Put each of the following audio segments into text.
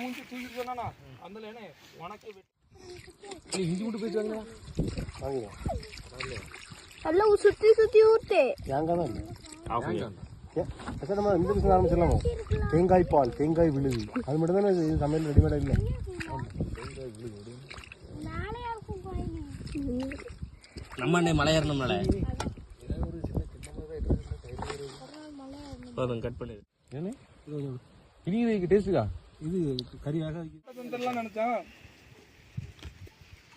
மூஞ்சி தூக்கிட்டு சொன்னா அந்த உனக்கு இஞ்சி விட்டு போயிட்டு வாங்க எல்லாம் சுத்தி சுத்தி ஊத்து நம்ம இந்த பிசினஸ் ஆரம்பிச்சிடலாமோ? தேங்காய் பால், தேங்காய் விழுது, அது மட்டும் தானே சமையல் ரெடிமேடாக இல்லை. நம்ம மலை ஏறணும்னால கட் பண்ணி இது டேஸ்ட்டுக்கா இது கறியாக நினைச்சேன்.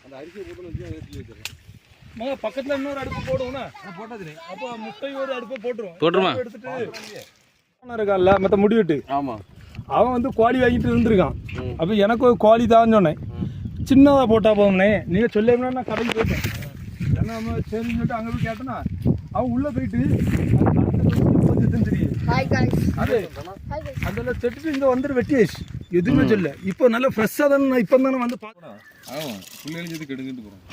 அந்த அரிசியை போட்டு பக்கத்துல இன்னொரு அடுப்பு போடுவோம்னா போட்டது அப்போ முட்டை ஒரு அடுப்பை போட்டுருமா எடுத்துட்டு இருக்கான்ல மற்ற முடிவிட்டு. ஆமா, அவன் வந்து கோழி வாங்கிட்டு இருந்திருக்கான். அப்போ எனக்கு ஒரு கோழி தான் சொன்னேன், சின்னதாக போட்டா போதும்னே நீங்கள் சொல்லினா நான் கடைக்கு போயிட்டேன். ஏன்னா நம்ம சரின்னு சொல்லிட்டு அங்கே போய் கேட்டேன்னா அவன் உள்ளே போயிட்டு அது அதெல்லாம் செட்டுட்டு இங்கே வந்துட்டு வெட்டியாச்சு எதுவுமே சொல்ல. இப்போ நல்லா ஃப்ரெஷ்ஷாக தானே நான் இப்போ தானே வந்து பார்க்கணும். கெடுங்கிட்டு போகிறோம்.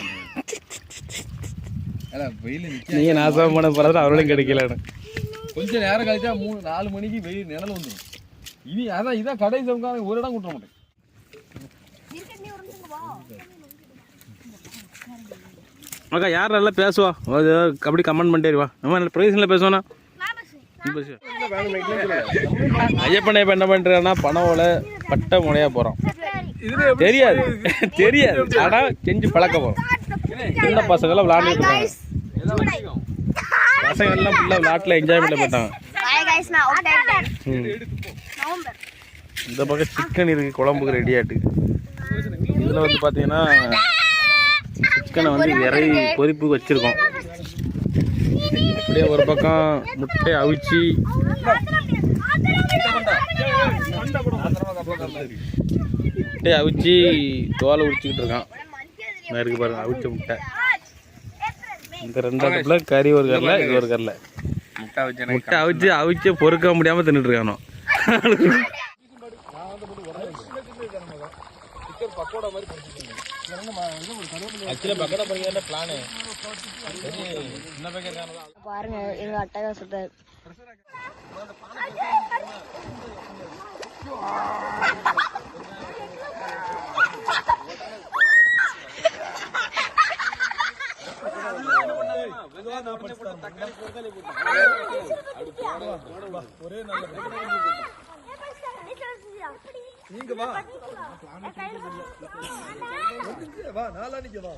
நீங்க நாசம் பண்ண போறது அவர்களும் கிடைக்கல. கொஞ்சம் நேரம் கழிச்சா 3-4 மணிக்கு வெயில் நிழல் வந்துடும். இனி அதான் இதான் கடை சவுக்கான ஒரு இடம் கூட்ட மாட்டேன். அக்கா யார் நல்லா பேசுவா அப்படி கமெண்ட் பண்ணிட்டேருவா. நம்ம ப்ரொஃபஷனில் பேசுவோன்னா ஐயப்பனை இப்போ என்ன பண்ணுறேன்னா பணம் ஓலை பட்டை முனையா போகிறோம். தெரியாது தெரியாது ஆனால் செஞ்சு பழக்க போகிறோம். சின்ன பசங்களாம் விளாண்டுட்டு இருக்காங்க. பசங்க எல்லாம் ஃபுல்லாக விளாட்டில் என்ஜாய்மெண்ட்டில் போயிட்டாங்க. இந்த பக்கம் சிக்கன் இருக்குது, குழம்புக்கு ரெடியாட்டு. இதில் வந்து பார்த்தீங்கன்னா சிக்கனை வந்து இறவி பொரிப்பு வச்சுருக்கோம். அப்படியே ஒரு பக்கம் முட்டை அவிச்சு தோலை உரிச்சுக்கிட்டு இருக்கான். இருக்கு பாருங்க அவிச்ச முட்டை. இந்த 2 அடுப்புல கறி ஒரு கரில், இது ஒரு கரில் முட்டை அவிச்சு பொறுக்க முடியாம தின்னுட்டு இருக்கானோ. பாருங்க எங்க அட்டகாசத்தை. நீங்க வா நாளானிக்கு வா